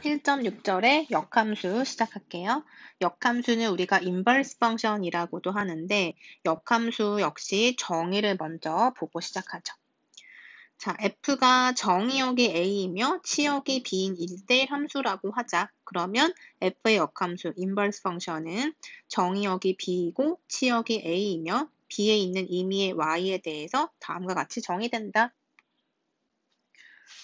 1.6절의 역함수 시작할게요. 역함수는 우리가 인버스 펑션이라고도 하는데 역함수 역시 정의를 먼저 보고 시작하죠. 자, f가 정의역이 a이며 치역이 b인 1대1 함수라고 하자. 그러면 f의 역함수 인버스 펑션은 정의역이 b이고 치역이 a이며 b에 있는 임의의 y에 대해서 다음과 같이 정의된다.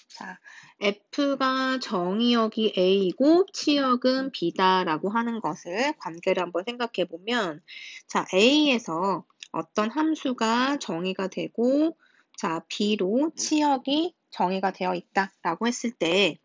자, f가 정의역이 a이고 치역은 b다라고 하는 것을 관계를 한번 생각해 보면, 자, a에서 어떤 함수가 정의가 되고, 자, b로 치역이 정의가 되어 있다라고 했을 때,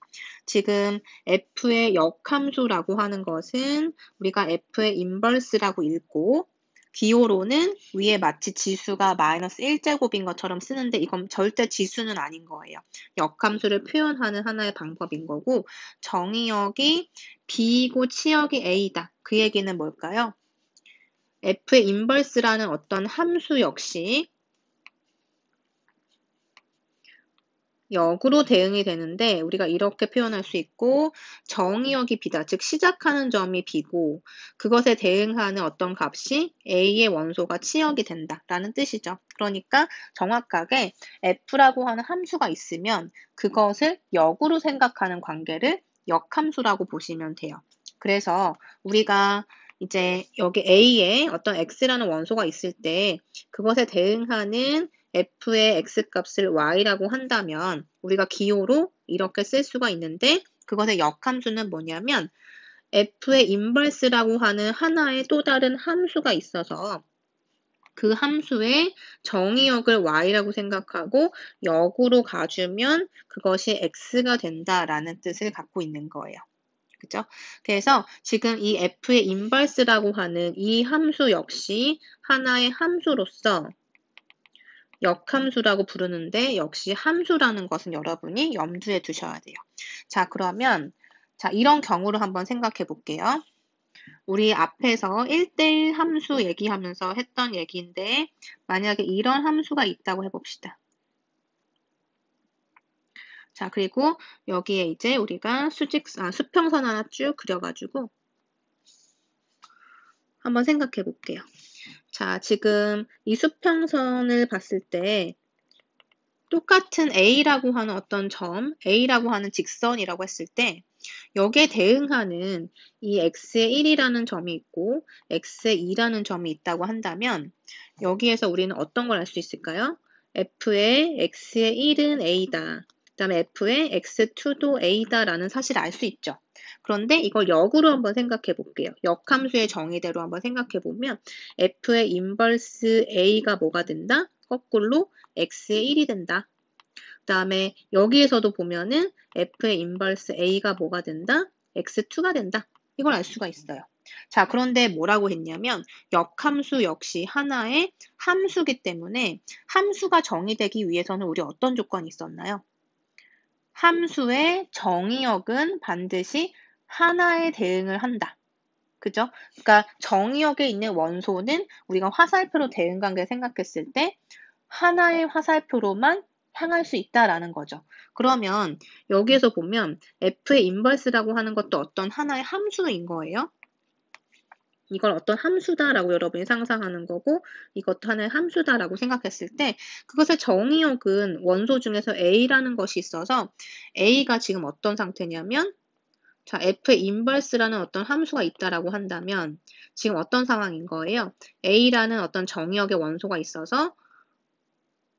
지금 f의 역함수라고 하는 것은 우리가 f의 인버스라고 읽고, 기호로는 위에 마치 지수가 마이너스 1제곱인 것처럼 쓰는데 이건 절대 지수는 아닌 거예요. 역함수를 표현하는 하나의 방법인 거고, 정의역이 b이고 치역이 a다. 그 얘기는 뭘까요? f의 인버스라는 어떤 함수 역시 역으로 대응이 되는데 우리가 이렇게 표현할 수 있고, 정의역이 b다. 즉 시작하는 점이 b고 그것에 대응하는 어떤 값이 a의 원소가 치역이 된다라는 뜻이죠. 그러니까 정확하게 f라고 하는 함수가 있으면 그것을 역으로 생각하는 관계를 역함수라고 보시면 돼요. 그래서 우리가 이제 여기 a에 어떤 x라는 원소가 있을 때 그것에 대응하는 f의 x값을 y라고 한다면 우리가 기호로 이렇게 쓸 수가 있는데, 그것의 역함수는 뭐냐면 f의 인버스라고 하는 하나의 또 다른 함수가 있어서 그 함수의 정의역을 y라고 생각하고 역으로 가주면 그것이 x가 된다라는 뜻을 갖고 있는 거예요. 그죠? 그래서 지금 이 f의 인버스라고 하는 이 함수 역시 하나의 함수로서 역함수라고 부르는데 역시 함수라는 것은 여러분이 염두에 두셔야 돼요. 자, 그러면 이런 경우를 한번 생각해 볼게요. 우리 앞에서 1대1 함수 얘기하면서 했던 얘기인데 만약에 이런 함수가 있다고 해봅시다. 자, 그리고 여기에 이제 우리가 수평선 하나 쭉 그려가지고 한번 생각해 볼게요. 자, 지금 이 수평선을 봤을 때 똑같은 A라고 하는 어떤 점, A라고 하는 직선이라고 했을 때 여기에 대응하는 이 x의 1이라는 점이 있고 x의 2라는 점이 있다고 한다면 여기에서 우리는 어떤 걸 알 수 있을까요? f의 x의 1은 a다. 그 다음에 f의 x2도 a다 라는 사실을 알 수 있죠. 그런데 이걸 역으로 한번 생각해 볼게요. 역함수의 정의대로 한번 생각해 보면 f의 인버스 a가 뭐가 된다? 거꾸로 x의 1이 된다. 그 다음에 여기에서도 보면은 f의 인버스 a가 뭐가 된다? x2가 된다. 이걸 알 수가 있어요. 자, 그런데 뭐라고 했냐면 역함수 역시 하나의 함수기 때문에 함수가 정의되기 위해서는 우리 어떤 조건이 있었나요? 함수의 정의역은 반드시 하나에 대응을 한다. 그죠? 그러니까 정의역에 있는 원소는 우리가 화살표로 대응 관계 생각했을 때 하나의 화살표로만 향할 수 있다라는 거죠. 그러면 여기에서 보면 f의 인버스라고 하는 것도 어떤 하나의 함수인 거예요. 이걸 어떤 함수다라고 여러분이 상상하는 거고 이것도 하나의 함수다라고 생각했을 때 그것의 정의역은 원소 중에서 a라는 것이 있어서 a가 지금 어떤 상태냐면, 자, f의 인버스라는 어떤 함수가 있다라고 한다면 지금 어떤 상황인 거예요? a라는 어떤 정의역의 원소가 있어서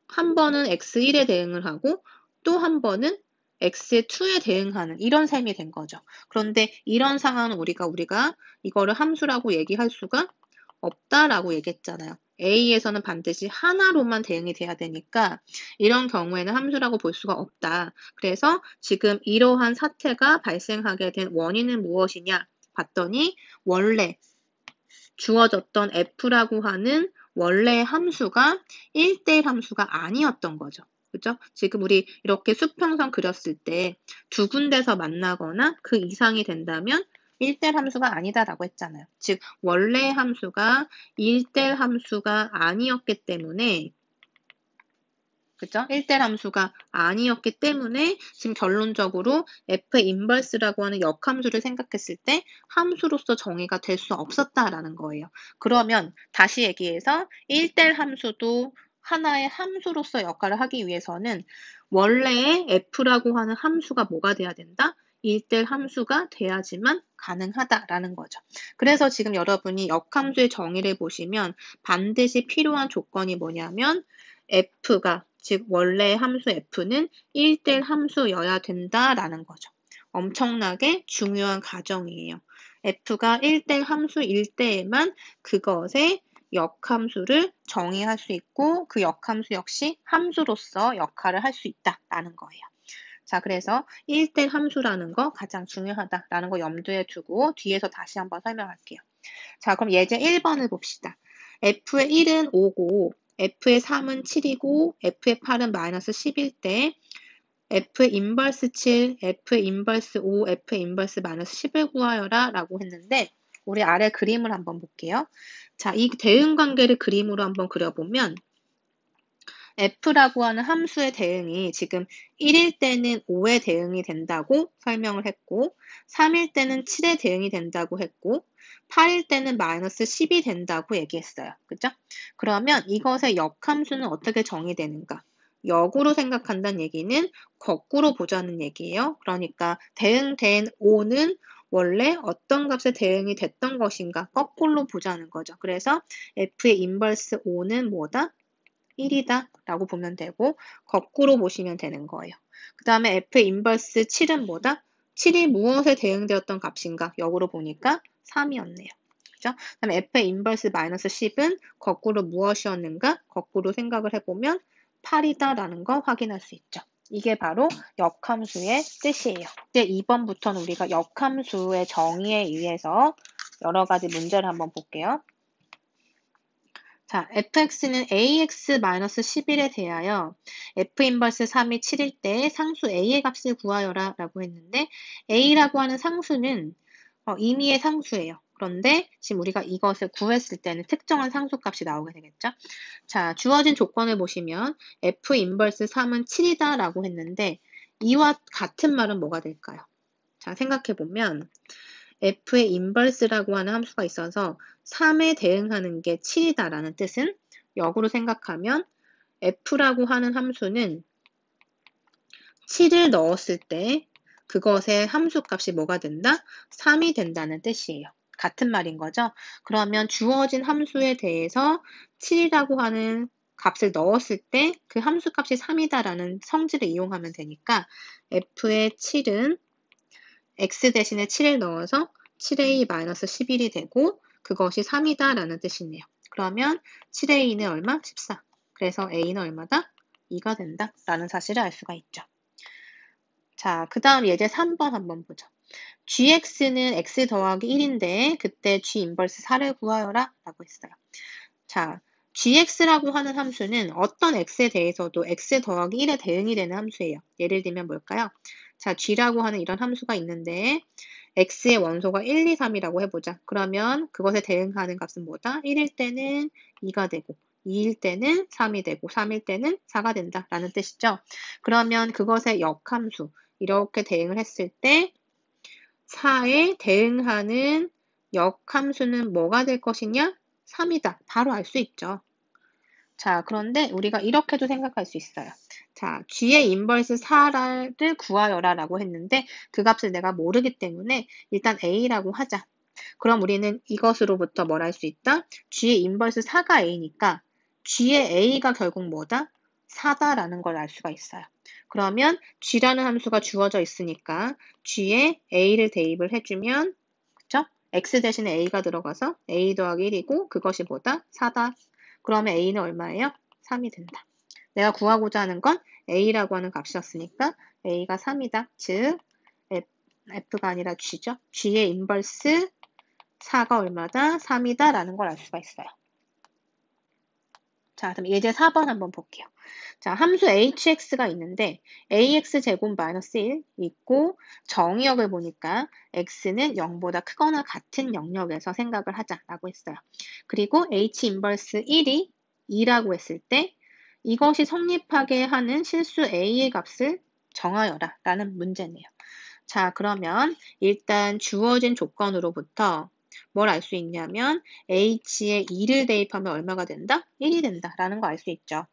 한 번은 x1에 대응을 하고 또 한 번은 x2에 대응하는 이런 셈이 된 거죠. 그런데 이런 상황은 우리가 이거를 함수라고 얘기할 수가 없다라고 얘기했잖아요. A에서는 반드시 하나로만 대응이 돼야 되니까 이런 경우에는 함수라고 볼 수가 없다. 그래서 지금 이러한 사태가 발생하게 된 원인은 무엇이냐 봤더니 원래 주어졌던 f라고 하는 원래의 함수가 1대1 함수가 아니었던 거죠. 그죠? 지금 우리 이렇게 수평선 그렸을 때 두 군데서 만나거나 그 이상이 된다면 1대1 함수가 아니다라고 했잖아요. 즉 원래의 함수가 1대1 함수가 아니었기 때문에 그죠? 1대1 함수가 아니었기 때문에 지금 결론적으로 F의 인버스라고 하는 역함수를 생각했을 때 함수로서 정의가 될 수 없었다라는 거예요. 그러면 다시 얘기해서 1대1 함수도 하나의 함수로서 역할을 하기 위해서는 원래의 F라고 하는 함수가 뭐가 돼야 된다? 1대1 함수가 돼야지만 가능하다라는 거죠. 그래서 지금 여러분이 역함수의 정의를 보시면 반드시 필요한 조건이 뭐냐면 F가 즉 원래 함수 F는 1대1 함수여야 된다라는 거죠. 엄청나게 중요한 가정이에요. F가 1대1 함수일 때에만 그것의 역함수를 정의할 수 있고 그 역함수 역시 함수로서 역할을 할 수 있다라는 거예요. 자, 그래서 1대1 함수라는 거 가장 중요하다라는 거 염두에 두고 뒤에서 다시 한번 설명할게요. 자, 그럼 예제 1번을 봅시다. F의 1은 5고 F의 3은 7이고 F의 8은 마이너스 10일 때 F의 인버스 7, F의 인버스 5, F의 인버스 마이너스 10을 구하여라 라고 했는데 우리 아래 그림을 한번 볼게요. 자, 이 대응 관계를 그림으로 한번 그려보면 F라고 하는 함수의 대응이 지금 1일 때는 5에 대응이 된다고 설명을 했고 3일 때는 7에 대응이 된다고 했고 8일 때는 마이너스 10이 된다고 얘기했어요. 그죠? 그러면 이것의 역함수는 어떻게 정의되는가? 역으로 생각한다는 얘기는 거꾸로 보자는 얘기예요. 그러니까 대응된 5는 원래 어떤 값에 대응이 됐던 것인가 거꾸로 보자는 거죠. 그래서 F의 인버스 5는 뭐다? 1이다 라고 보면 되고 거꾸로 보시면 되는 거예요. 그 다음에 F의 인버스 7은 뭐다? 7이 무엇에 대응되었던 값인가? 역으로 보니까 3이었네요. 그죠? 그 다음에 F의 인버스 마이너스 10은 거꾸로 무엇이었는가? 거꾸로 생각을 해보면 8이다 라는 거 확인할 수 있죠. 이게 바로 역함수의 뜻이에요. 이제 2번부터는 우리가 역함수의 정의에 의해서 여러 가지 문제를 한번 볼게요. 자, fx는 ax-11에 대하여 f 인버스 3이 7일 때 상수 a의 값을 구하여라 라고 했는데 a라고 하는 상수는 임의의 상수예요. 그런데 지금 우리가 이것을 구했을 때는 특정한 상수값이 나오게 되겠죠. 자, 주어진 조건을 보시면 f 인버스 3은 7이다 라고 했는데 이와 같은 말은 뭐가 될까요? 자, 생각해보면 f의 인버스라고 하는 함수가 있어서 3에 대응하는 게 7이다라는 뜻은 역으로 생각하면 f라고 하는 함수는 7을 넣었을 때 그것의 함수값이 뭐가 된다? 3이 된다는 뜻이에요. 같은 말인 거죠. 그러면 주어진 함수에 대해서 7이라고 하는 값을 넣었을 때 그 함수값이 3이다라는 성질을 이용하면 되니까 f의 7은 x 대신에 7을 넣어서 7a-11이 되고 그것이 3이다 라는 뜻이네요. 그러면 7a는 얼마? 14. 그래서 a는 얼마다? 2가 된다 라는 사실을 알 수가 있죠. 자, 그 다음 예제 3번 한번 보죠. gx는 x 더하기 1인데 그때 g 인버스 4를 구하여라 라고 했어요. 자, gx라고 하는 함수는 어떤 x에 대해서도 x 더하기 1에 대응이 되는 함수예요. 예를 들면 뭘까요? 자, g라고 하는 이런 함수가 있는데 x의 원소가 1, 2, 3이라고 해보자. 그러면 그것에 대응하는 값은 뭐다? 1일 때는 2가 되고 2일 때는 3이 되고 3일 때는 4가 된다 라는 뜻이죠. 그러면 그것의 역함수 이렇게 대응을 했을 때 4에 대응하는 역함수는 뭐가 될 것이냐? 3이다. 바로 알 수 있죠. 자, 그런데 우리가 이렇게도 생각할 수 있어요. 자, g의 인버스 4를 구하여라 라고 했는데 그 값을 내가 모르기 때문에 일단 a라고 하자. 그럼 우리는 이것으로부터 뭘 할 수 있다? g의 인버스 4가 a니까 g의 a가 결국 뭐다? 4다라는 걸 알 수가 있어요. 그러면 g라는 함수가 주어져 있으니까 g에 a를 대입을 해주면 그쵸? x 대신에 a가 들어가서 a 더하기 1이고 그것이 뭐다? 4다. 그러면 a는 얼마예요? 3이 된다. 내가 구하고자 하는 건 a라고 하는 값이었으니까 a가 3이다. 즉 f가 아니라 g죠. g의 인버스 4가 얼마다? 3이다 라는 걸 알 수가 있어요. 자, 그럼 예제 4번 한번 볼게요. 자, 함수 hx가 있는데 ax제곱 마이너스 1 있고 정의역을 보니까 x는 0보다 크거나 같은 영역에서 생각을 하자라고 했어요. 그리고 h 인버스 1이 2라고 했을 때 이것이 성립하게 하는 실수 A의 값을 정하여라 라는 문제네요. 자, 그러면 일단 주어진 조건으로부터 뭘 알 수 있냐면 H에 2를 대입하면 얼마가 된다? 1이 된다 라는 거 알 수 있죠.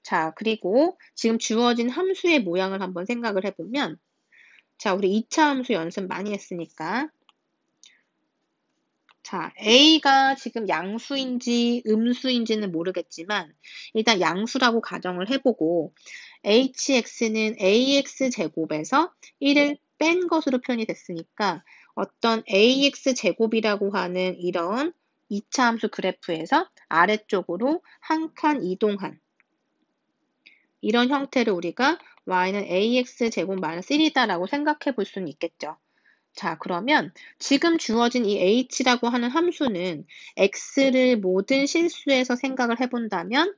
자, 그리고 지금 주어진 함수의 모양을 한번 생각을 해보면 자, 우리 2차 함수 연습 많이 했으니까 자, A가 지금 양수인지 음수인지는 모르겠지만 일단 양수라고 가정을 해보고 hx는 ax 제곱에서 1을 뺀 것으로 표현이 됐으니까 어떤 ax 제곱이라고 하는 이런 2차 함수 그래프에서 아래쪽으로 한 칸 이동한 이런 형태를 우리가 y는 ax 제곱 마이너스 1이다라고 생각해 볼 수는 있겠죠. 자, 그러면 지금 주어진 이 h라고 하는 함수는 x를 모든 실수에서 생각을 해본다면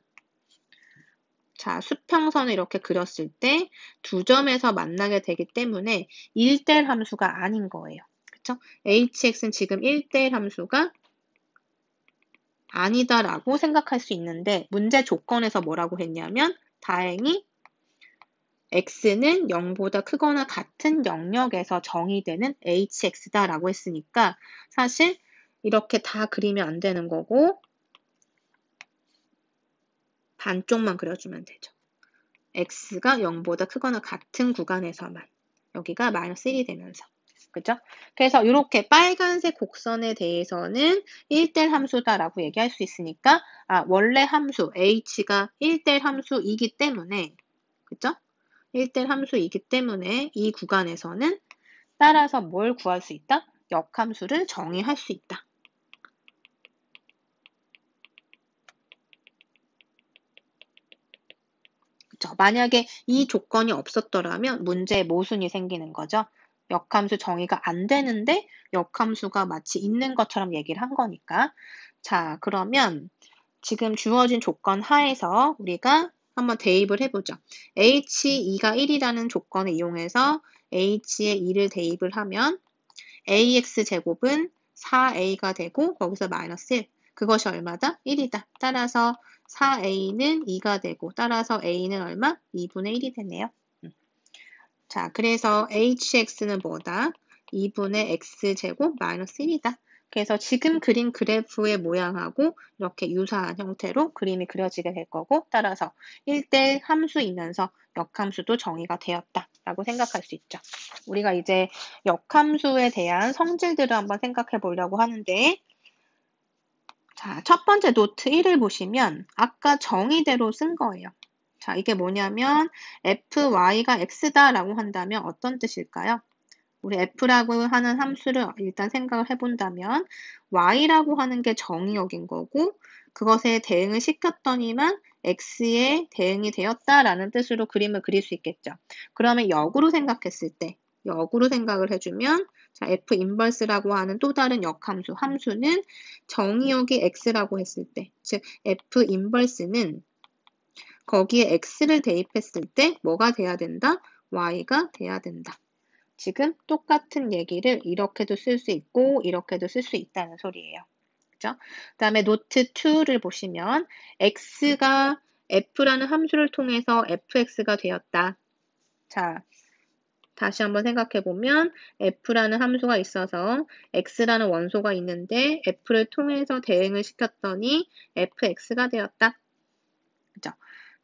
자, 수평선을 이렇게 그렸을 때 두 점에서 만나게 되기 때문에 1대1 함수가 아닌 거예요. 그쵸? hx는 지금 1대1 함수가 아니다라고 생각할 수 있는데 문제 조건에서 뭐라고 했냐면 다행히 x는 0보다 크거나 같은 영역에서 정의되는 hx다라고 했으니까 사실 이렇게 다 그리면 안 되는 거고 반쪽만 그려주면 되죠. x가 0보다 크거나 같은 구간에서만 여기가 마이너스 1이 되면서 그죠? 그래서 이렇게 빨간색 곡선에 대해서는 1대1 함수다라고 얘기할 수 있으니까 원래 함수 h가 1대1 함수이기 때문에 그죠? 1대1 함수이기 때문에 이 구간에서는 따라서 뭘 구할 수 있다? 역함수를 정의할 수 있다. 그쵸? 만약에 이 조건이 없었더라면 문제에 모순이 생기는 거죠. 역함수 정의가 안 되는데 역함수가 마치 있는 것처럼 얘기를 한 거니까. 자, 그러면 지금 주어진 조건 하에서 우리가 한번 대입을 해보죠. h2가 1이라는 조건을 이용해서 h에 2를 대입을 하면 ax 제곱은 4a가 되고 거기서 마이너스 1. 그것이 얼마다? 1이다. 따라서 4a는 2가 되고 따라서 a는 얼마? 2분의 1이 되네요. 자, 그래서 hx는 뭐다? 2분의 x제곱 마이너스 1이다. 그래서 지금 그린 그래프의 모양하고 이렇게 유사한 형태로 그림이 그려지게 될 거고 따라서 1대1 함수이면서 역함수도 정의가 되었다라고 생각할 수 있죠. 우리가 이제 역함수에 대한 성질들을 한번 생각해 보려고 하는데 자, 첫 번째 노트 1을 보시면 아까 정의대로 쓴 거예요. 자, 이게 뭐냐면 fy가 x다라고 한다면 어떤 뜻일까요? 우리 f라고 하는 함수를 일단 생각을 해본다면 y라고 하는 게 정의역인 거고 그것에 대응을 시켰더니만 x에 대응이 되었다라는 뜻으로 그림을 그릴 수 있겠죠. 그러면 역으로 생각했을 때 역으로 생각을 해주면 자, f 인버스라고 하는 또 다른 역함수 함수는 정의역이 x라고 했을 때 즉 f 인버스는 거기에 x를 대입했을 때 뭐가 돼야 된다? y가 돼야 된다. 지금 똑같은 얘기를 이렇게도 쓸 수 있고 이렇게도 쓸 수 있다는 소리예요. 그죠? 그 다음에 노트 2를 보시면 x가 f라는 함수를 통해서 fx가 되었다. 자, 다시 한번 생각해 보면 f라는 함수가 있어서 x라는 원소가 있는데 f를 통해서 대응을 시켰더니 fx가 되었다. 그죠?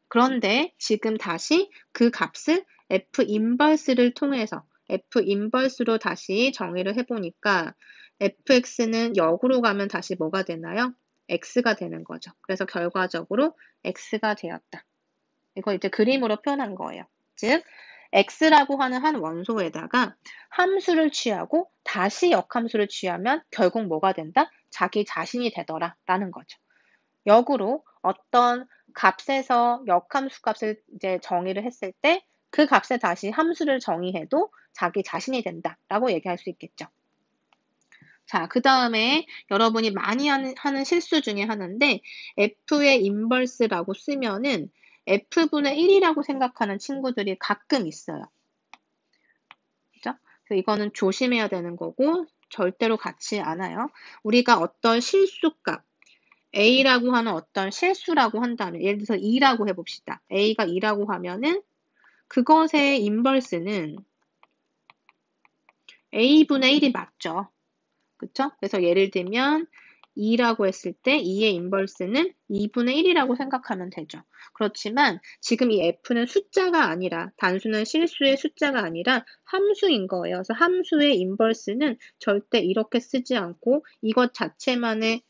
그런데 지금 다시 그 값을 f 인버스를 통해서 f 인버스로 다시 정의를 해보니까 fx는 역으로 가면 다시 뭐가 되나요? x가 되는 거죠. 그래서 결과적으로 x가 되었다. 이거 이제 그림으로 표현한 거예요. 즉 x라고 하는 한 원소에다가 함수를 취하고 다시 역함수를 취하면 결국 뭐가 된다? 자기 자신이 되더라 라는 거죠. 역으로 어떤 값에서 역함수 값을 이제 정의를 했을 때 그 값에 다시 함수를 정의해도 자기 자신이 된다라고 얘기할 수 있겠죠. 자, 그 다음에 여러분이 많이 하는 실수 중에 하나인데 f의 인버스라고 쓰면은 f분의 1이라고 생각하는 친구들이 가끔 있어요. 그죠? 그래서 이거는 조심해야 되는 거고 절대로 같지 않아요. 우리가 어떤 실수값 A라고 하는 어떤 실수라고 한다면, 예를 들어서 2라고 해봅시다. A가 2라고 하면은 그것의 인버스는 A분의 1이 맞죠. 그쵸? 그래서 예를 들면 2라고 했을 때 2의 인버스는 2분의 1이라고 생각하면 되죠. 그렇지만 지금 이 f는 숫자가 아니라 단순한 실수의 숫자가 아니라 함수인 거예요. 그래서 함수의 인버스는 절대 이렇게 쓰지 않고 이것 자체만의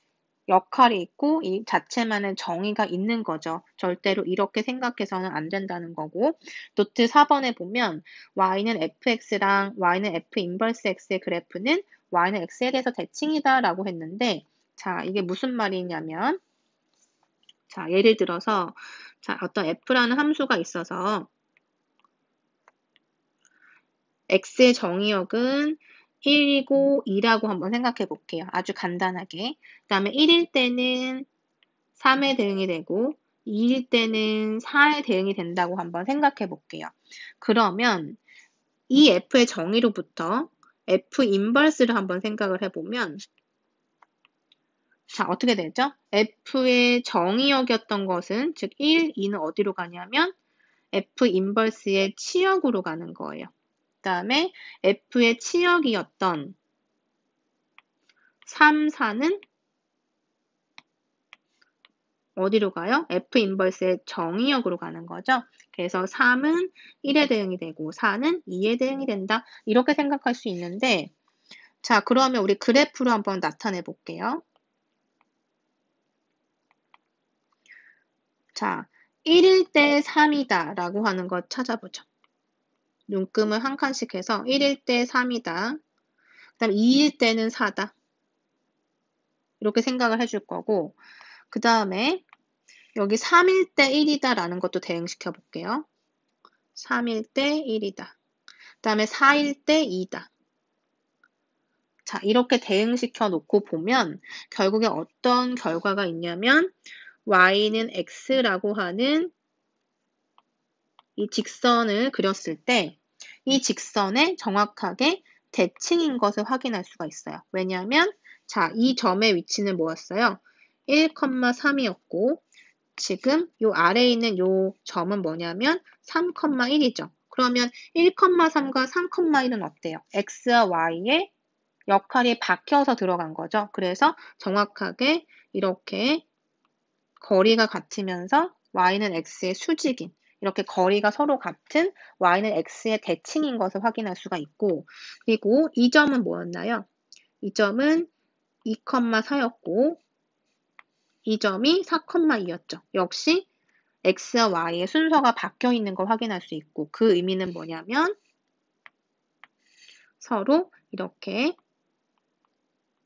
역할이 있고 이 자체만의 정의가 있는 거죠. 절대로 이렇게 생각해서는 안 된다는 거고. 노트 4번에 보면 y는 fx랑 y는 f 인버스 x의 그래프는 y는 x에 대해서 대칭이다 라고 했는데 자, 이게 무슨 말이냐면 자, 예를 들어서 자, 어떤 f라는 함수가 있어서 x의 정의역은 1이고 2라고 한번 생각해 볼게요. 아주 간단하게. 그 다음에 1일 때는 3에 대응이 되고 2일 때는 4에 대응이 된다고 한번 생각해 볼게요. 그러면 이 f의 정의로부터 f 인버스를 한번 생각을 해보면 자, 어떻게 되죠? f의 정의역이었던 것은 즉 1, 2는 어디로 가냐면 f 인버스의 치역으로 가는 거예요. 그 다음에 f의 치역이었던 3, 4는 어디로 가요? f 인버스의 정의역으로 가는 거죠. 그래서 3은 1에 대응이 되고 4는 2에 대응이 된다. 이렇게 생각할 수 있는데 자, 그러면 우리 그래프로 한번 나타내 볼게요. 자, 1일 때 3이다 라고 하는 거 찾아보죠. 눈금을 한 칸씩 해서 1일 때 3이다. 그 다음 2일 때는 4다. 이렇게 생각을 해줄 거고 그 다음에 여기 3일 때 1이다 라는 것도 대응시켜 볼게요. 3일 때 1이다. 그 다음에 4일 때 2다. 자, 이렇게 대응시켜 놓고 보면 결국에 어떤 결과가 있냐면 y는 x라고 하는 이 직선을 그렸을 때 이 직선에 정확하게 대칭인 것을 확인할 수가 있어요. 왜냐하면 자, 이 점의 위치는 뭐였어요? 1,3이었고 지금 요 아래에 있는 요 점은 뭐냐면 3,1이죠. 그러면 1,3과 3,1은 어때요? x와 y의 역할이 바뀌어서 들어간 거죠. 그래서 정확하게 이렇게 거리가 같으면서 y는 x의 수직인 이렇게 거리가 서로 같은 y는 x의 대칭인 것을 확인할 수가 있고 그리고 이 점은 뭐였나요? 이 점은 2,4였고 이 점이 4,2였죠. 역시 x와 y의 순서가 바뀌어 있는 걸 확인할 수 있고 그 의미는 뭐냐면 서로 이렇게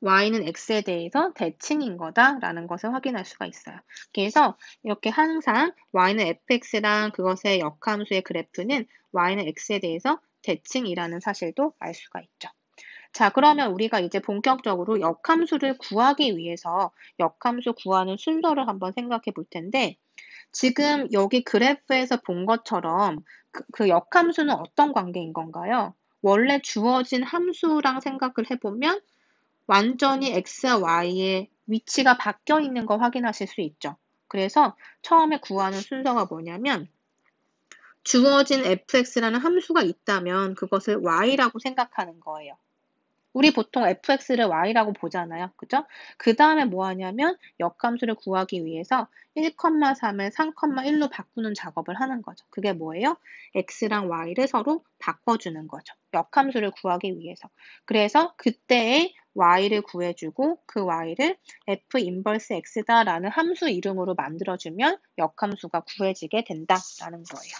y는 x에 대해서 대칭인 거다라는 것을 확인할 수가 있어요. 그래서 이렇게 항상 y는 fx랑 그것의 역함수의 그래프는 y는 x에 대해서 대칭이라는 사실도 알 수가 있죠. 자, 그러면 우리가 이제 본격적으로 역함수를 구하기 위해서 역함수 구하는 순서를 한번 생각해 볼 텐데 지금 여기 그래프에서 본 것처럼 그 역함수는 어떤 관계인 건가요? 원래 주어진 함수랑 생각을 해보면 완전히 x와 y의 위치가 바뀌어 있는 거 확인하실 수 있죠. 그래서 처음에 구하는 순서가 뭐냐면 주어진 fx라는 함수가 있다면 그것을 y라고 생각하는 거예요. 우리 보통 fx를 y라고 보잖아요. 그죠? 그 다음에 뭐 하냐면 역함수를 구하기 위해서 1,3을 3,1로 바꾸는 작업을 하는 거죠. 그게 뭐예요? x랑 y를 서로 바꿔주는 거죠. 역함수를 구하기 위해서. 그래서 그때의 y를 구해주고 그 y를 f 인버스 x다라는 함수 이름으로 만들어주면 역함수가 구해지게 된다라는 거예요.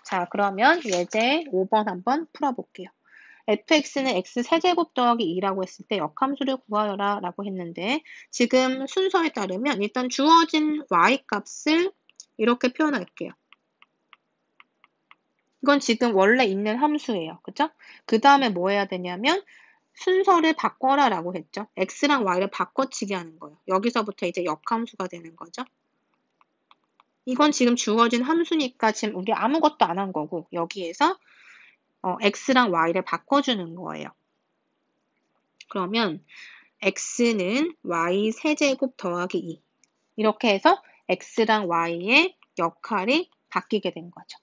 자, 그러면 예제 5번 한번 풀어볼게요. fx는 x 세제곱 더하기 2라고 했을 때 역함수를 구하여라 라고 했는데 지금 순서에 따르면 일단 주어진 y 값을 이렇게 표현할게요. 이건 지금 원래 있는 함수예요. 그죠? 그 다음에 뭐 해야 되냐면 순서를 바꿔라 라고 했죠. x랑 y를 바꿔치기 하는 거예요. 여기서부터 이제 역함수가 되는 거죠. 이건 지금 주어진 함수니까 지금 우리 아무것도 안 한 거고 여기에서 x랑 y를 바꿔주는 거예요. 그러면 x는 y 세제곱 더하기 2. 이렇게 해서 x랑 y의 역할이 바뀌게 된 거죠.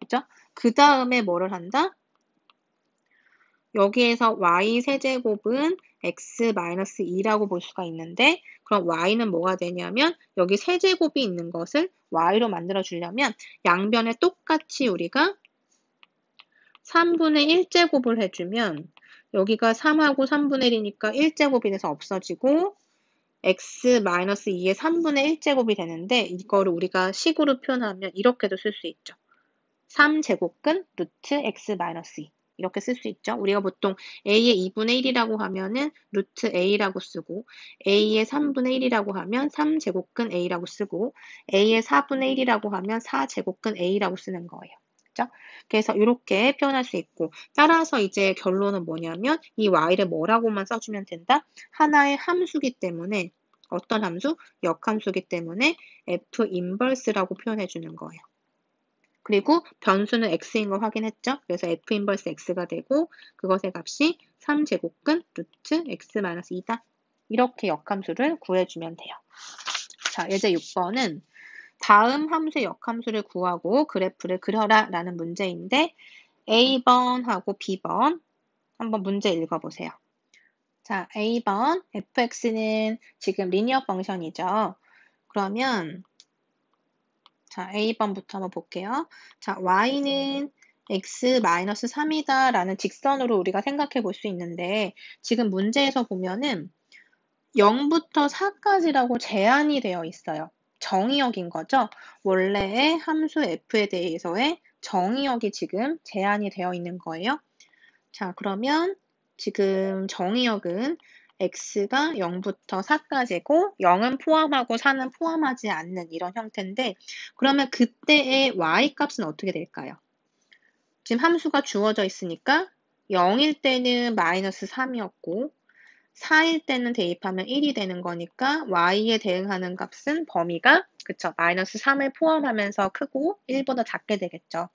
그죠? 그 다음에 뭐를 한다? 여기에서 y 세제곱은 x-2라고 볼 수가 있는데 그럼 y는 뭐가 되냐면 여기 세제곱이 있는 것을 y로 만들어 주려면 양변에 똑같이 우리가 3분의 1제곱을 해주면 여기가 3하고 3분의 1이니까 1제곱이 돼서 없어지고 x-2의 3분의 1제곱이 되는데 이거를 우리가 식으로 표현하면 이렇게도 쓸 수 있죠. 3제곱근 루트 x-2 이렇게 쓸 수 있죠. 우리가 보통 a의 2분의 1이라고 하면은 루트 a라고 쓰고 a의 3분의 1이라고 하면 3제곱근 a라고 쓰고 a의 4분의 1이라고 하면 4제곱근 a라고 쓰는 거예요. 그죠? 그래서 이렇게 표현할 수 있고 따라서 이제 결론은 뭐냐면 이 y를 뭐라고만 써주면 된다? 하나의 함수기 때문에 어떤 함수? 역함수기 때문에 f 인버스라고 표현해 주는 거예요. 그리고 변수는 x인 거 확인했죠? 그래서 f 인버스 x가 되고 그것의 값이 3제곱근 루트 x-2다. 이렇게 역함수를 구해주면 돼요. 자, 예제 6번은 다음 함수의 역함수를 구하고 그래프를 그려라 라는 문제인데 A번하고 B번 한번 문제 읽어보세요. 자, A번 fx는 지금 리니어 펑션이죠. 그러면 자, A번부터 한번 볼게요. 자, y는 x-3이다 라는 직선으로 우리가 생각해 볼 수 있는데 지금 문제에서 보면은 0부터 4까지라고 제한이 되어 있어요. 정의역인 거죠. 원래의 함수 f에 대해서의 정의역이 지금 제한이 되어 있는 거예요. 자, 그러면 지금 정의역은 x가 0부터 4까지고 0은 포함하고 4는 포함하지 않는 이런 형태인데 그러면 그때의 y-값은 어떻게 될까요? 지금 함수가 주어져 있으니까 0일 때는 마이너스 3이었고 4일 때는 대입하면 1이 되는 거니까 y에 대응하는 값은 범위가 그쵸 마이너스 3을 포함하면서 크고 1보다 작게 되겠죠.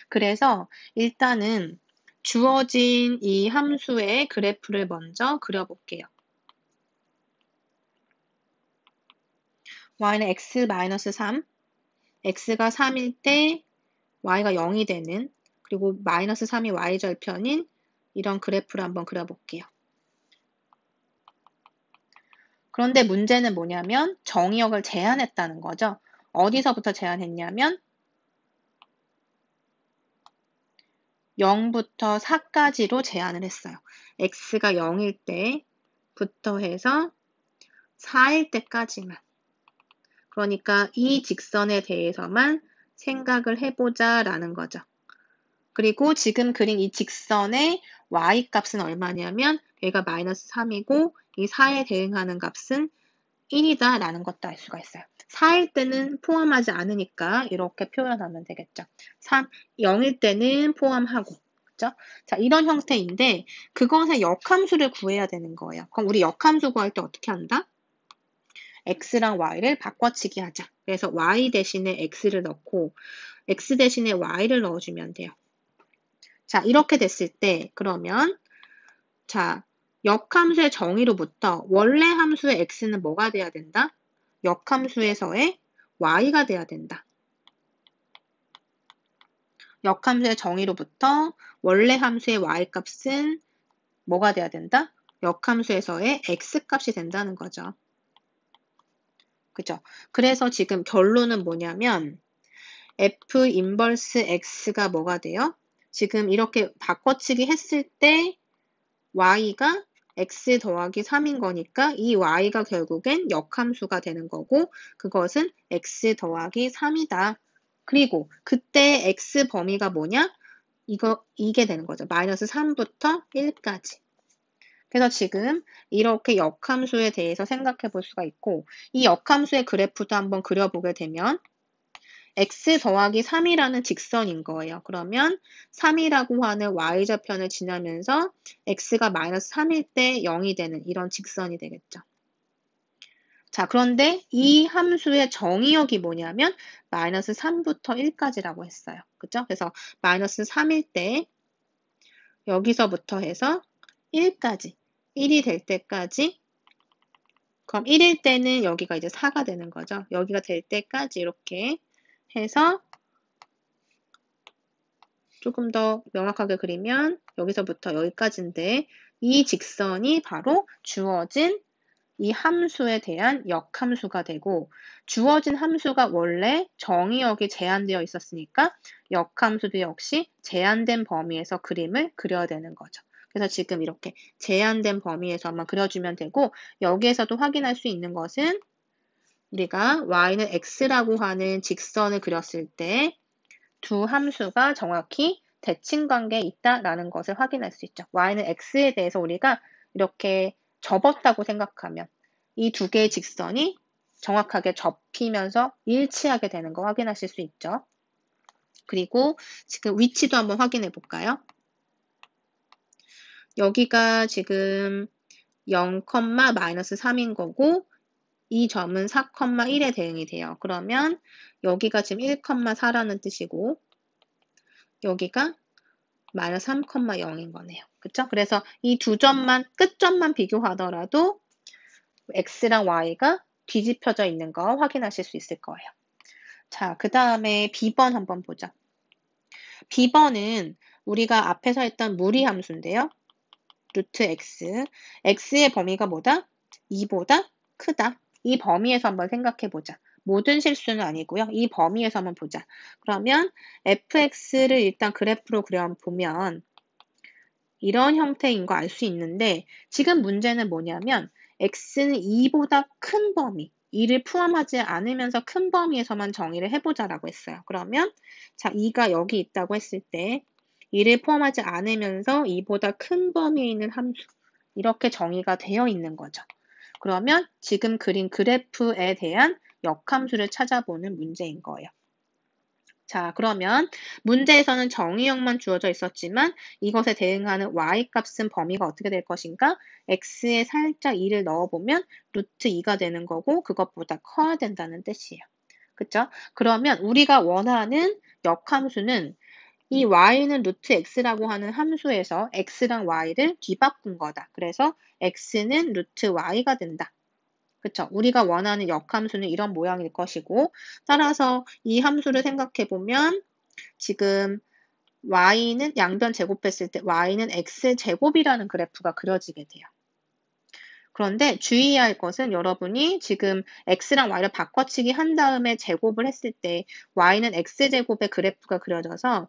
그래서 일단은 주어진 이 함수의 그래프를 먼저 그려볼게요. y는 x-3, x가 3일 때 y가 0이 되는 그리고 마이너스 3이 y절편인 이런 그래프를 한번 그려볼게요. 그런데 문제는 뭐냐면 정의역을 제한했다는 거죠. 어디서부터 제한했냐면 0부터 4까지로 제한을 했어요. x가 0일 때부터 해서 4일 때까지만. 그러니까 이 직선에 대해서만 생각을 해보자 라는 거죠. 그리고 지금 그린 이 직선의 y-값은 얼마냐면 얘가 마이너스 3이고 이 4에 대응하는 값은 1이다 라는 것도 알 수가 있어요. 4일 때는 포함하지 않으니까 이렇게 표현하면 되겠죠. 0일 때는 포함하고 그죠? 자, 이런 형태인데 그것의 역함수를 구해야 되는 거예요. 그럼 우리 역함수 구할 때 어떻게 한다? x랑 y를 바꿔치기 하자. 그래서 y 대신에 x를 넣고 x 대신에 y를 넣어주면 돼요. 자, 이렇게 됐을 때 그러면 자, 역함수의 정의로부터 원래 함수의 x는 뭐가 돼야 된다? 역함수에서의 y가 돼야 된다. 역함수의 정의로부터 원래 함수의 y값은 뭐가 돼야 된다? 역함수에서의 x값이 된다는 거죠. 그죠? 그래서 지금 결론은 뭐냐면 f 인버스 x가 뭐가 돼요? 지금 이렇게 바꿔치기 했을 때 y가 x 더하기 3인 거니까 이 y가 결국엔 역함수가 되는 거고 그것은 x 더하기 3이다. 그리고 그때 x 범위가 뭐냐? 이게 되는 거죠. 마이너스 3부터 1까지. 그래서 지금 이렇게 역함수에 대해서 생각해 볼 수가 있고 이 역함수의 그래프도 한번 그려보게 되면 x 더하기 3이라는 직선인 거예요. 그러면 3이라고 하는 y좌편을 지나면서 x가 마이너스 3일 때 0이 되는 이런 직선이 되겠죠. 자, 그런데 이 함수의 정의역이 뭐냐면 마이너스 3부터 1까지라고 했어요. 그죠? 그래서 마이너스 3일 때 여기서부터 해서 1까지 1이 될 때까지 그럼 1일 때는 여기가 이제 4가 되는 거죠. 여기가 될 때까지 이렇게 해서 조금 더 명확하게 그리면 여기서부터 여기까지인데 이 직선이 바로 주어진 이 함수에 대한 역함수가 되고 주어진 함수가 원래 정의역이 제한되어 있었으니까 역함수도 역시 제한된 범위에서 그림을 그려야 되는 거죠. 그래서 지금 이렇게 제한된 범위에서만 그려주면 되고 여기에서도 확인할 수 있는 것은 우리가 y는 x라고 하는 직선을 그렸을 때 두 함수가 정확히 대칭 관계에 있다라는 것을 확인할 수 있죠. y는 x에 대해서 우리가 이렇게 접었다고 생각하면 이 두 개의 직선이 정확하게 접히면서 일치하게 되는 거 확인하실 수 있죠. 그리고 지금 위치도 한번 확인해 볼까요? 여기가 지금 0, 마이너스 3인 거고 이 점은 4,1에 대응이 돼요. 그러면 여기가 지금 1,4라는 뜻이고 여기가 마이너스 3,0인 거네요. 그쵸? 그래서 이 두 점만, 끝점만 비교하더라도 x랑 y가 뒤집혀져 있는 거 확인하실 수 있을 거예요. 자, 그 다음에 B번 한번 보자. B번은 우리가 앞에서 했던 무리함수인데요. 루트 x. x의 범위가 뭐다? 2보다 크다. 이 범위에서 한번 생각해 보자. 모든 실수는 아니고요. 이 범위에서 한번 보자. 그러면 fx를 일단 그래프로 그려보면 이런 형태인 거 알 수 있는데 지금 문제는 뭐냐면 x는 2보다 큰 범위, 2를 포함하지 않으면서 큰 범위에서만 정의를 해보자라고 했어요. 그러면 자 2가 여기 있다고 했을 때 2를 포함하지 않으면서 2보다 큰 범위에 있는 함수 이렇게 정의가 되어 있는 거죠. 그러면 지금 그린 그래프에 대한 역함수를 찾아보는 문제인 거예요. 자, 그러면 문제에서는 정의역만 주어져 있었지만 이것에 대응하는 y값은 범위가 어떻게 될 것인가? x에 살짝 2를 넣어보면 루트 2가 되는 거고 그것보다 커야 된다는 뜻이에요. 그쵸? 그러면 우리가 원하는 역함수는 이 y는 루트 x라고 하는 함수에서 x랑 y를 뒤바꾼 거다. 그래서 x는 루트 y가 된다. 그쵸? 우리가 원하는 역함수는 이런 모양일 것이고 따라서 이 함수를 생각해 보면 지금 y는 양변 제곱했을 때 y는 x제곱이라는 그래프가 그려지게 돼요. 그런데 주의해야 할 것은 여러분이 지금 x랑 y를 바꿔치기 한 다음에 제곱을 했을 때 y는 x제곱의 그래프가 그려져서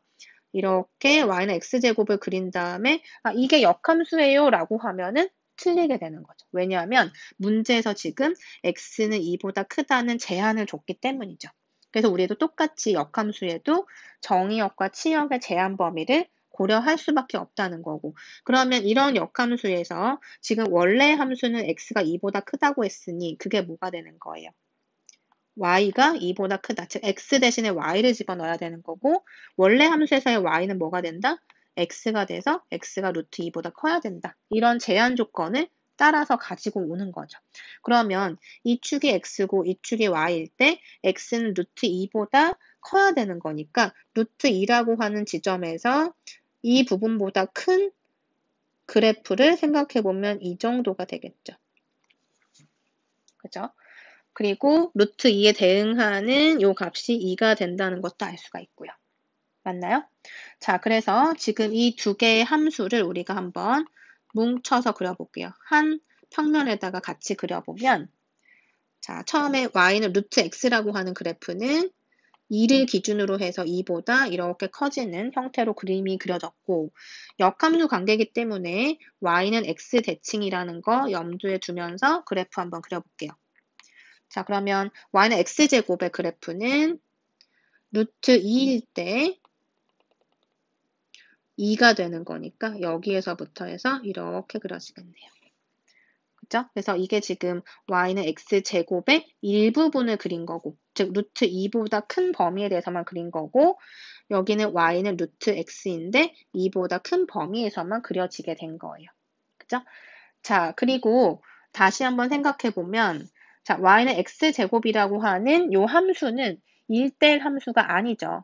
이렇게 y는 x제곱을 그린 다음에 이게 역함수예요 라고 하면은 틀리게 되는 거죠. 왜냐하면 문제에서 지금 x는 2보다 크다는 제한을 줬기 때문이죠. 그래서 우리도 똑같이 역함수에도 정의역과 치역의 제한 범위를 고려할 수밖에 없다는 거고 그러면 이런 역함수에서 지금 원래 함수는 x가 2보다 크다고 했으니 그게 뭐가 되는 거예요? y가 2보다 크다. 즉 x 대신에 y를 집어넣어야 되는 거고 원래 함수에서의 y는 뭐가 된다? x가 돼서 x가 루트 2보다 커야 된다. 이런 제한 조건을 따라서 가지고 오는 거죠. 그러면 이 축이 x고 이 축이 y일 때 x는 루트 2보다 커야 되는 거니까 루트 2라고 하는 지점에서 이 부분보다 큰 그래프를 생각해 보면 이 정도가 되겠죠. 그죠? 그리고 루트 2에 대응하는 요 값이 2가 된다는 것도 알 수가 있고요. 맞나요? 자, 그래서 지금 이 두 개의 함수를 우리가 한번 뭉쳐서 그려볼게요. 한 평면에다가 같이 그려보면 자, 처음에 y는 루트 x라고 하는 그래프는 2를 기준으로 해서 2보다 이렇게 커지는 형태로 그림이 그려졌고 역함수 관계이기 때문에 y는 x 대칭이라는 거 염두에 두면서 그래프 한번 그려볼게요. 자, 그러면 y는 x제곱의 그래프는 루트 2일 때 2가 되는 거니까 여기에서부터 해서 이렇게 그려지겠네요. 그죠? 그래서 이게 지금 y는 x제곱의 일부분을 그린 거고 즉 루트 2보다 큰 범위에 대해서만 그린 거고 여기는 y는 루트 x인데 2보다 큰 범위에서만 그려지게 된 거예요. 그죠? 자, 그리고 다시 한번 생각해 보면 자, y는 x제곱이라고 하는 요 함수는 1대1 함수가 아니죠.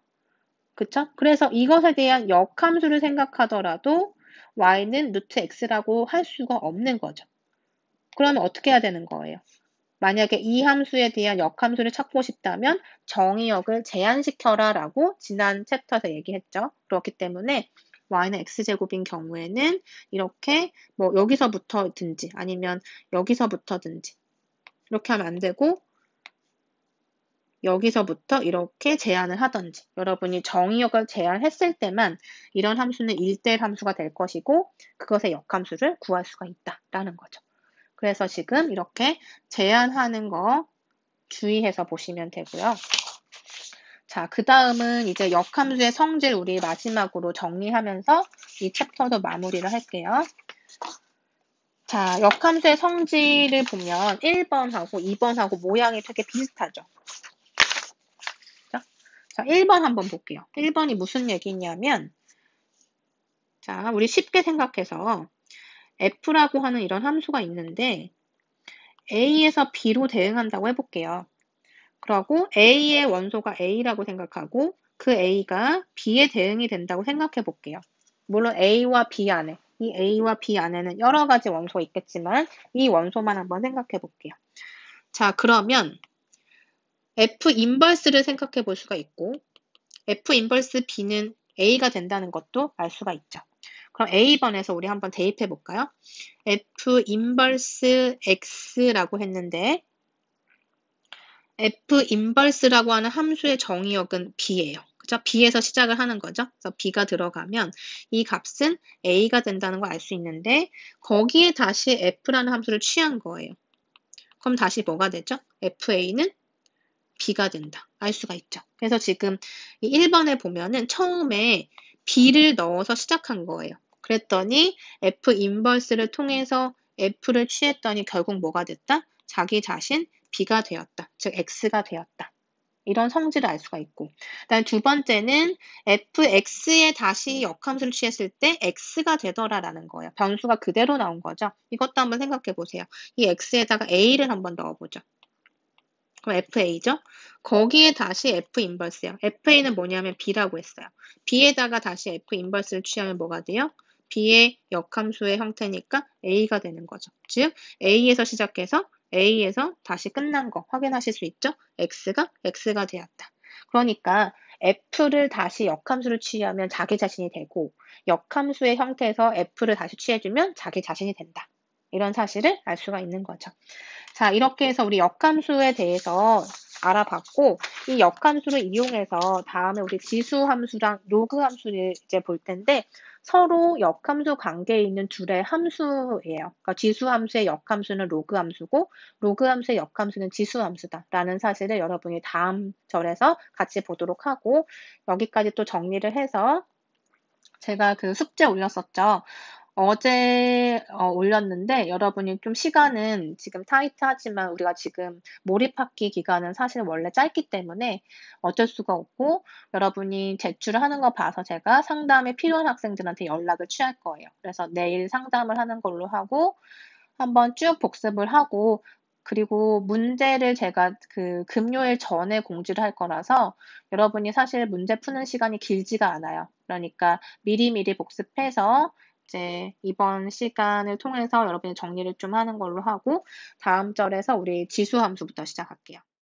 그쵸? 그래서 이것에 대한 역함수를 생각하더라도 y는 루트 x라고 할 수가 없는 거죠. 그러면 어떻게 해야 되는 거예요? 만약에 이 함수에 대한 역함수를 찾고 싶다면 정의역을 제한시켜라 라고 지난 챕터에서 얘기했죠. 그렇기 때문에 y는 x제곱인 경우에는 이렇게 뭐 여기서부터든지 아니면 여기서부터든지 이렇게 하면 안 되고 여기서부터 이렇게 제한을 하든지 여러분이 정의역을 제한했을 때만 이런 함수는 1대1 함수가 될 것이고 그것의 역함수를 구할 수가 있다라는 거죠. 그래서 지금 이렇게 제한하는 거 주의해서 보시면 되고요. 자, 그 다음은 이제 역함수의 성질 우리 마지막으로 정리하면서 이 챕터도 마무리를 할게요. 자, 역함수의 성질을 보면 1번하고 2번하고 모양이 되게 비슷하죠. 자, 1번 한번 볼게요. 1번이 무슨 얘기냐면 자, 우리 쉽게 생각해서 f라고 하는 이런 함수가 있는데 a에서 b로 대응한다고 해볼게요. 그러고 a의 원소가 a라고 생각하고 그 a가 b에 대응이 된다고 생각해 볼게요. 물론 a와 b 안에 이 a와 b 안에는 여러 가지 원소가 있겠지만 이 원소만 한번 생각해 볼게요. 자, 그러면 f 인버스를 생각해 볼 수가 있고 f 인버스 b는 a가 된다는 것도 알 수가 있죠. 그럼 A번에서 우리 한번 대입해 볼까요? f 인버스 x라고 했는데 f 인버스라고 하는 함수의 정의역은 b예요. 그죠? b에서 시작을 하는 거죠. 그래서 b가 들어가면 이 값은 a가 된다는 걸 알 수 있는데 거기에 다시 f라는 함수를 취한 거예요. 그럼 다시 뭐가 되죠? fa는 b가 된다. 알 수가 있죠. 그래서 지금 이 1번에 보면은 처음에 b를 넣어서 시작한 거예요. 그랬더니 f 인버스를 통해서 f를 취했더니 결국 뭐가 됐다? 자기 자신 b가 되었다. 즉 x가 되었다. 이런 성질을 알 수가 있고 그다음에 두 번째는 fx에 다시 역함수를 취했을 때 x가 되더라라는 거예요. 변수가 그대로 나온 거죠. 이것도 한번 생각해 보세요. 이 x에다가 a를 한번 넣어보죠. 그럼 FA죠? 거기에 다시 F 인버스요. FA는 뭐냐면 B라고 했어요. B에다가 다시 F 인버스를 취하면 뭐가 돼요? B의 역함수의 형태니까 A가 되는 거죠. 즉 A에서 시작해서 A에서 다시 끝난 거 확인하실 수 있죠? X가 되었다. 그러니까 F를 다시 역함수를 취하면 자기 자신이 되고 역함수의 형태에서 F를 다시 취해주면 자기 자신이 된다. 이런 사실을 알 수가 있는 거죠. 자, 이렇게 해서 우리 역함수에 대해서 알아봤고, 이 역함수를 이용해서 다음에 우리 지수함수랑 로그함수를 이제 볼 텐데, 서로 역함수 관계에 있는 둘의 함수예요. 그러니까 지수함수의 역함수는 로그함수고, 로그함수의 역함수는 지수함수다라는 사실을 여러분이 다음 절에서 같이 보도록 하고, 여기까지 또 정리를 해서 제가 그 숙제 올렸었죠. 어제 올렸는데 여러분이 좀 시간은 지금 타이트하지만 우리가 지금 몰입학기 기간은 사실 원래 짧기 때문에 어쩔 수가 없고 여러분이 제출을 하는 거 봐서 제가 상담에 필요한 학생들한테 연락을 취할 거예요. 그래서 내일 상담을 하는 걸로 하고 한번 쭉 복습을 하고 그리고 문제를 제가 그 금요일 전에 공지를 할 거라서 여러분이 사실 문제 푸는 시간이 길지가 않아요. 그러니까 미리미리 복습해서 이제 이번 시간을 통해서 여러분이 정리를 좀 하는 걸로 하고 다음 절에서 우리 지수함수부터 시작할게요.